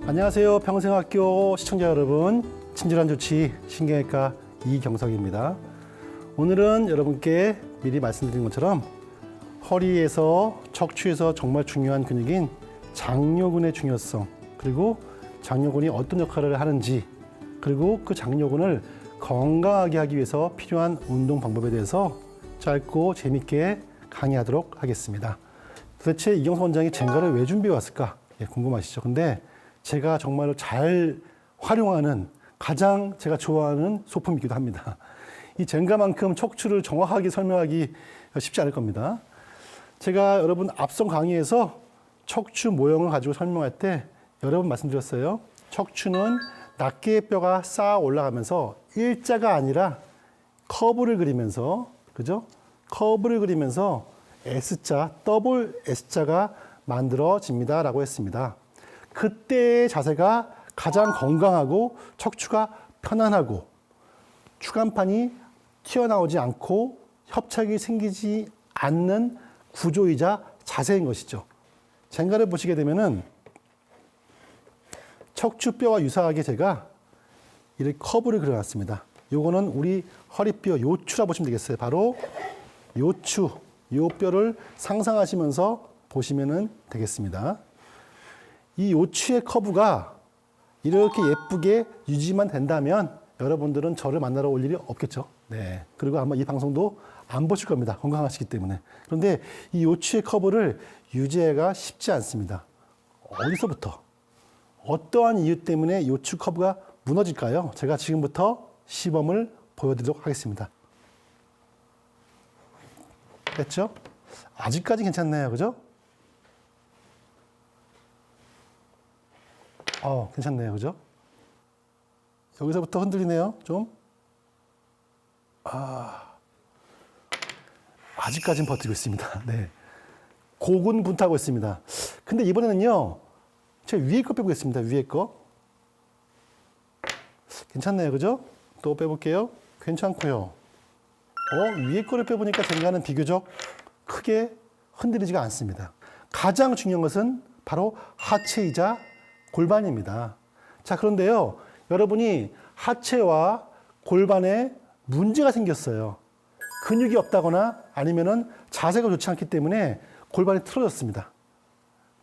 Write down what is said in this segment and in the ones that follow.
안녕하세요. 평생학교 시청자 여러분, 친절한 조치 신경외과 이경석입니다. 오늘은 여러분께 미리 말씀드린 것처럼 허리에서 척추에서 정말 중요한 근육인 장요근의 중요성, 그리고 장요근이 어떤 역할을 하는지, 그리고 그 장요근을 건강하게 하기 위해서 필요한 운동 방법에 대해서 짧고 재밌게 강의하도록 하겠습니다. 도대체 이경석 원장이 젠가를 왜 준비해 왔을까? 궁금하시죠? 근데 제가 정말로 잘 활용하는 가장 제가 좋아하는 소품이기도 합니다. 이 젠가만큼 척추를 정확하게 설명하기 쉽지 않을 겁니다. 제가 여러분 앞선 강의에서 척추 모형을 가지고 설명할 때 여러 번 말씀드렸어요. 척추는 낱개의 뼈가 쌓아 올라가면서 일자가 아니라 커브를 그리면서, 그죠? 커브를 그리면서 S자, 더블 S자가 만들어집니다라고 했습니다. 그때의 자세가 가장 건강하고 척추가 편안하고 추간판이 튀어나오지 않고 협착이 생기지 않는 구조이자 자세인 것이죠. 젠가를 보시게 되면은 척추뼈와 유사하게 제가 이렇게 커브를 그려놨습니다. 요거는 우리 허리뼈 요추라 보시면 되겠어요. 바로 요추, 요 뼈를 상상하시면서 보시면 되겠습니다. 이 요추의 커브가 이렇게 예쁘게 유지만 된다면 여러분들은 저를 만나러 올 일이 없겠죠. 네. 그리고 아마 이 방송도 안 보실 겁니다. 건강하시기 때문에. 그런데 이 요추의 커브를 유지하기가 쉽지 않습니다. 어디서부터? 어떠한 이유 때문에 요추 커브가 무너질까요? 제가 지금부터 시범을 보여드리도록 하겠습니다. 됐죠? 아직까지 괜찮네요. 그죠? 괜찮네요. 그죠? 여기서부터 흔들리네요. 좀. 아직까지는 버티고 있습니다. 네. 고군분투하고 있습니다. 근데 이번에는요, 제가 위에 거 빼보겠습니다. 위에 거. 괜찮네요. 그죠? 또 빼볼게요. 괜찮고요. 위에 거를 빼보니까 젠가는 비교적 크게 흔들리지가 않습니다. 가장 중요한 것은 바로 하체이자 골반입니다. 자, 그런데요, 여러분이 하체와 골반에 문제가 생겼어요. 근육이 없다거나 아니면은 자세가 좋지 않기 때문에 골반이 틀어졌습니다.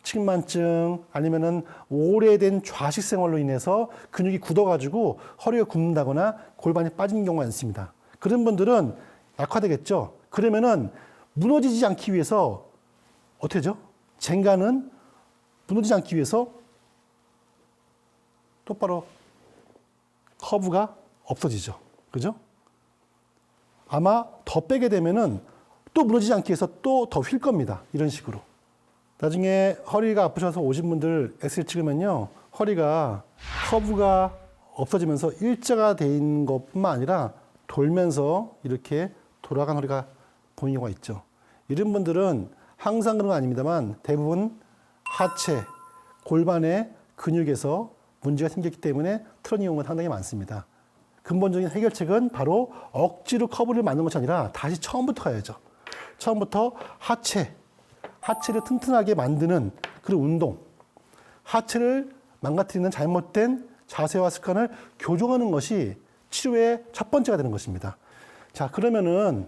측만증 아니면은 오래된 좌식 생활로 인해서 근육이 굳어가지고 허리가 굽는다거나 골반이 빠지는 경우가 많습니다. 그런 분들은 약화되겠죠. 그러면은 무너지지 않기 위해서 어떻게 하죠? 젠가는 무너지지 않기 위해서 똑바로 커브가 없어지죠. 그죠? 아마 더 빼게 되면은 또 무너지지 않기 위해서 또 더 휠 겁니다. 이런 식으로. 나중에 허리가 아프셔서 오신 분들 엑스레이 찍으면요. 허리가 커브가 없어지면서 일자가 돼 있는 것뿐만 아니라 돌면서 이렇게 돌아간 허리가 보이는 경우가 있죠. 이런 분들은 항상 그런 건 아닙니다만 대부분 하체, 골반의 근육에서 문제가 생겼기 때문에 틀어진 경우가 상당히 많습니다. 근본적인 해결책은 바로 억지로 커브를 만든 것이 아니라 다시 처음부터 가야죠. 처음부터 하체를 튼튼하게 만드는 그런 운동, 하체를 망가뜨리는 잘못된 자세와 습관을 교정하는 것이 치료의 첫 번째가 되는 것입니다. 자, 그러면은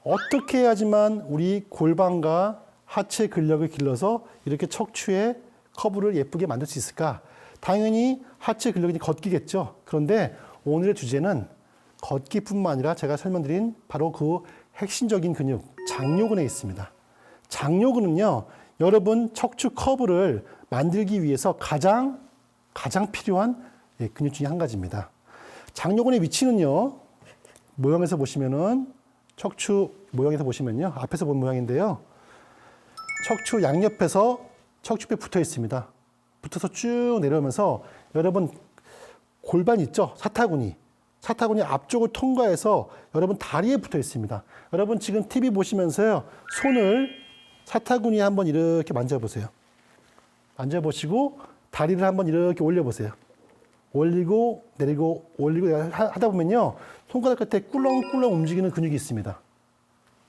어떻게 해야지만 우리 골반과 하체 근력을 길러서 이렇게 척추의 커브를 예쁘게 만들 수 있을까? 당연히 하체 근력이 걷기겠죠. 그런데 오늘의 주제는 걷기뿐만 아니라 제가 설명드린 바로 그 핵심적인 근육, 장요근에 있습니다. 장요근은요, 여러분 척추 커브를 만들기 위해서 가장 필요한 근육 중에 한 가지입니다. 장요근의 위치는요, 모형에서 보시면은 척추 모형에서 보시면요, 앞에서 본 모양인데요, 척추 양옆에서 척추뼈 붙어 있습니다. 붙어서 쭉 내려오면서 여러분 골반 있죠? 사타구니 앞쪽을 통과해서 여러분 다리에 붙어 있습니다. 여러분 지금 TV 보시면서요, 손을 사타구니에 한번 이렇게 만져보세요. 만져보시고 다리를 한번 이렇게 올려보세요. 올리고 내리고 올리고 하다 보면요, 손가락 끝에 꿀렁꿀렁 움직이는 근육이 있습니다.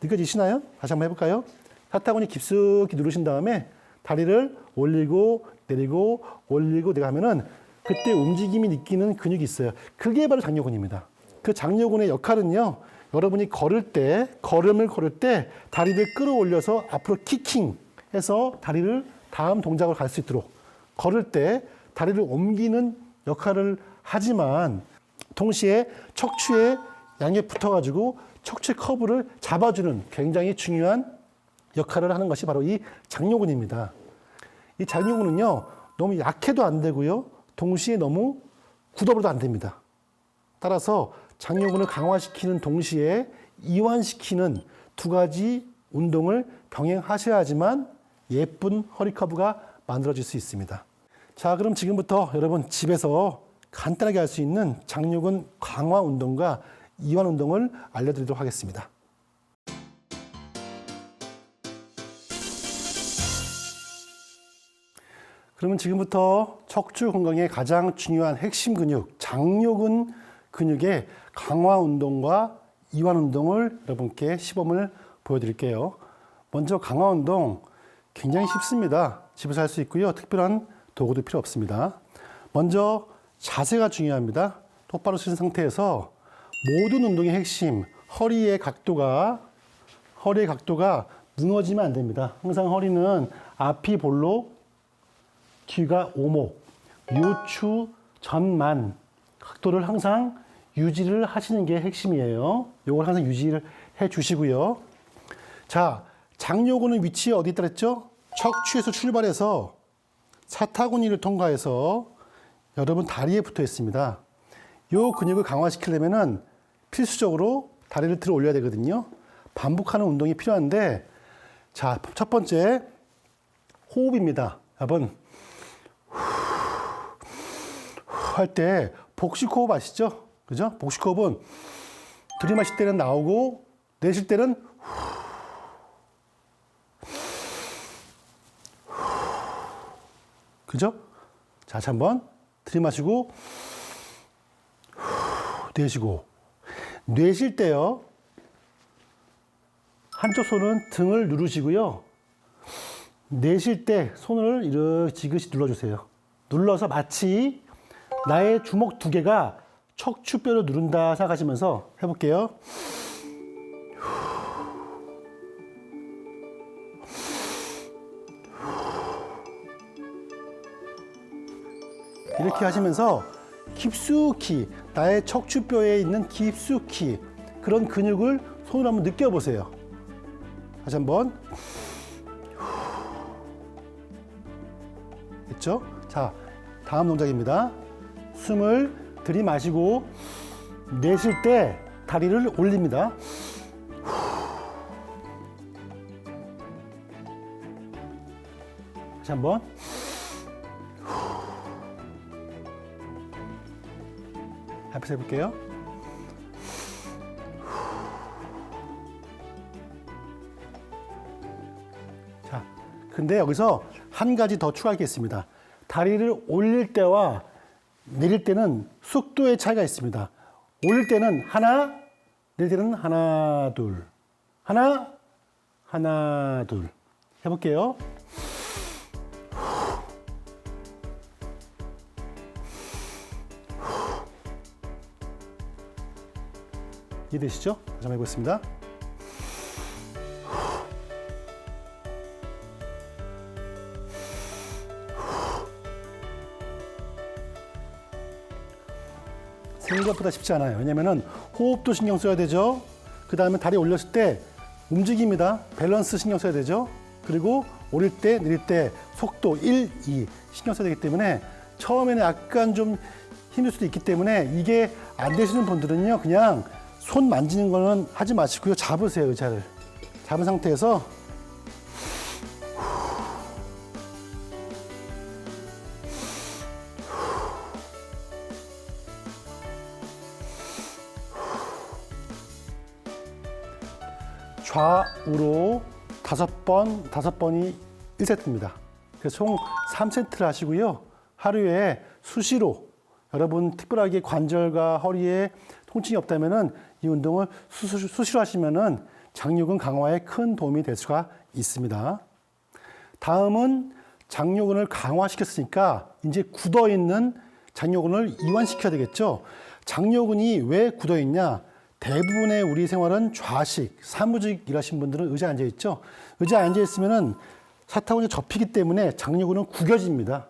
느껴지시나요? 다시 한번 해볼까요? 사타구니 깊숙이 누르신 다음에 다리를 올리고 내리고 올리고 내가 하면은 그때 움직임이 느끼는 근육이 있어요. 그게 바로 장요근입니다. 그 장요근의 역할은요. 여러분이 걸음을 걸을 때 다리를 끌어올려서 앞으로 키킹해서 다리를 다음 동작으로 갈 수 있도록 걸을 때 다리를 옮기는 역할을 하지만 동시에 척추에 양에 붙어가지고 척추의 커브를 잡아주는 굉장히 중요한 역할을 하는 것이 바로 이 장요근입니다. 이 장요근은요, 너무 약해도 안 되고요, 동시에 너무 굳어버려도 안 됩니다. 따라서 장요근을 강화시키는 동시에 이완시키는 두 가지 운동을 병행하셔야지만 예쁜 허리 커브가 만들어질 수 있습니다. 자, 그럼 지금부터 여러분 집에서 간단하게 할 수 있는 장요근 강화 운동과 이완 운동을 알려드리도록 하겠습니다. 그러면 지금부터 척추 건강의 가장 중요한 핵심 근육, 장요근 근육의 강화 운동과 이완 운동을 여러분께 시범을 보여드릴게요. 먼저 강화 운동 굉장히 쉽습니다. 집에서 할 수 있고요. 특별한 도구도 필요 없습니다. 먼저 자세가 중요합니다. 똑바로 쓰신 상태에서 모든 운동의 핵심, 허리의 각도가 무너지면 안 됩니다. 항상 허리는 앞이 볼록, 뒤가 오목, 요추 전만 각도를 항상 유지를 하시는 게 핵심이에요. 이걸 항상 유지를 해 주시고요. 자, 장요근의 위치 어디 있다 그랬죠? 척추에서 출발해서 사타구니를 통과해서 여러분 다리에 붙어 있습니다. 이 근육을 강화시키려면은 필수적으로 다리를 들어 올려야 되거든요. 반복하는 운동이 필요한데, 자, 첫 번째 호흡입니다. 여러분, 할 때 복식호흡 아시죠? 그죠? 복식호흡은 들이마실 때는 나오고 내쉴 때는 그죠? 자, 다시 한번 들이마시고 내쉬고. 내쉴 때요, 한쪽 손은 등을 누르시고요, 내쉴 때 손을 이렇게 지그시 눌러주세요. 눌러서 마치 나의 주먹 두 개가 척추뼈를 누른다 생각하시면서 해볼게요. 이렇게 하시면서 깊숙이 나의 척추뼈에 있는 깊숙이 그런 근육을 손으로 한번 느껴보세요. 다시 한번. 됐죠? 자, 다음 동작입니다. 숨을 들이마시고 내쉴 때 다리를 올립니다. 다시 한번. 앞에서 해볼게요. 자, 근데 여기서 한 가지 더 추가하겠습니다. 다리를 올릴 때와 내릴 때는 속도의 차이가 있습니다. 올릴 때는 하나, 내릴 때는 하나, 둘. 하나, 하나, 둘. 해볼게요. 이해되시죠? 다시 한번 해보겠습니다. 생각보다 쉽지 않아요. 왜냐면은 호흡도 신경 써야 되죠. 그 다음에 다리 올렸을 때 움직임이다. 밸런스 신경 써야 되죠. 그리고 올릴 때, 내릴 때 속도 1, 2 신경 써야 되기 때문에 처음에는 약간 좀 힘들 수도 있기 때문에 이게 안 되시는 분들은요, 그냥 손 만지는 거는 하지 마시고요. 잡으세요, 의자를. 잡은 상태에서 좌우로 5번, 5번이 1세트입니다. 그래서 총 3세트를 하시고요. 하루에 수시로 여러분 특별하게 관절과 허리에 통증이 없다면은 이 운동을 수시로 하시면은 장요근 강화에 큰 도움이 될 수가 있습니다. 다음은 장요근을 강화시켰으니까 이제 굳어있는 장요근을 이완시켜야 되겠죠. 장요근이 왜 굳어있냐? 대부분의 우리 생활은 좌식, 사무직 일하신 분들은 의자에 앉아있죠. 의자에 앉아있으면 사타구니 접히기 때문에 장요근은 구겨집니다.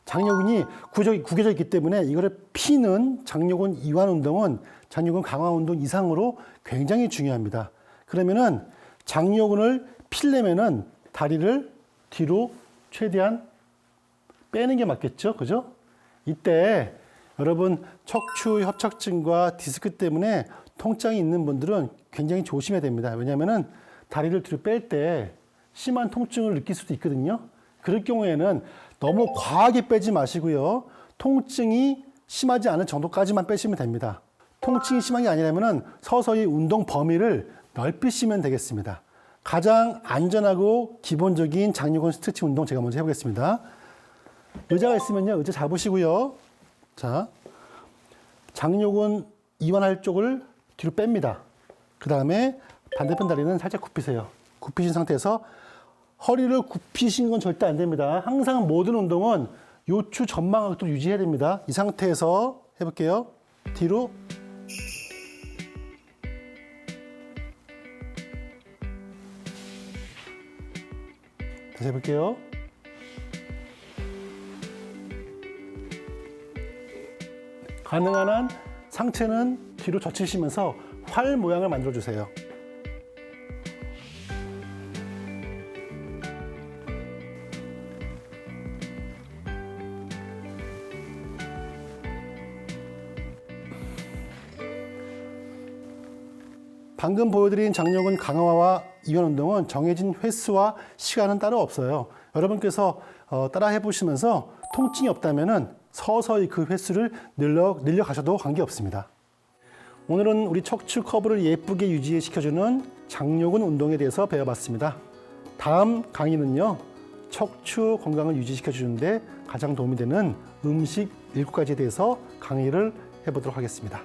장요근이 구겨져 있기 때문에 이거를 피는 장요근 이완 운동은 장요근 강화 운동 이상으로 굉장히 중요합니다. 그러면은 장요근을 피려면은 다리를 뒤로 최대한 빼는 게 맞겠죠? 그죠? 이때 여러분 척추 협착증과 디스크 때문에 통증이 있는 분들은 굉장히 조심해야 됩니다. 왜냐하면은 다리를 뒤로 뺄 때 심한 통증을 느낄 수도 있거든요. 그럴 경우에는 너무 과하게 빼지 마시고요. 통증이 심하지 않은 정도까지만 빼시면 됩니다. 통증이 심한 게 아니라면은 서서히 운동 범위를 넓히시면 되겠습니다. 가장 안전하고 기본적인 장요근 스트레칭 운동 제가 먼저 해보겠습니다. 의자가 있으면요, 의자 잡으시고요. 자, 장요근 이완할 쪽을 뒤로 뺍니다. 그 다음에 반대편 다리는 살짝 굽히세요. 굽히신 상태에서 허리를 굽히신 건 절대 안 됩니다. 항상 모든 운동은 요추 전망각도 유지해야 됩니다. 이 상태에서 해볼게요. 뒤로. 다시 해볼게요. 가능한 한 상체는 뒤로 젖히시면서 활 모양을 만들어주세요. 방금 보여드린 장요근 강화와 이완 운동은 정해진 횟수와 시간은 따로 없어요. 여러분께서 따라 해보시면서 통증이 없다면 서서히 그 횟수를 늘려 가셔도 관계없습니다. 오늘은 우리 척추 커브를 예쁘게 유지시켜주는 장요근 운동에 대해서 배워봤습니다. 다음 강의는요, 척추 건강을 유지시켜주는데 가장 도움이 되는 음식 7가지에 대해서 강의를 해보도록 하겠습니다.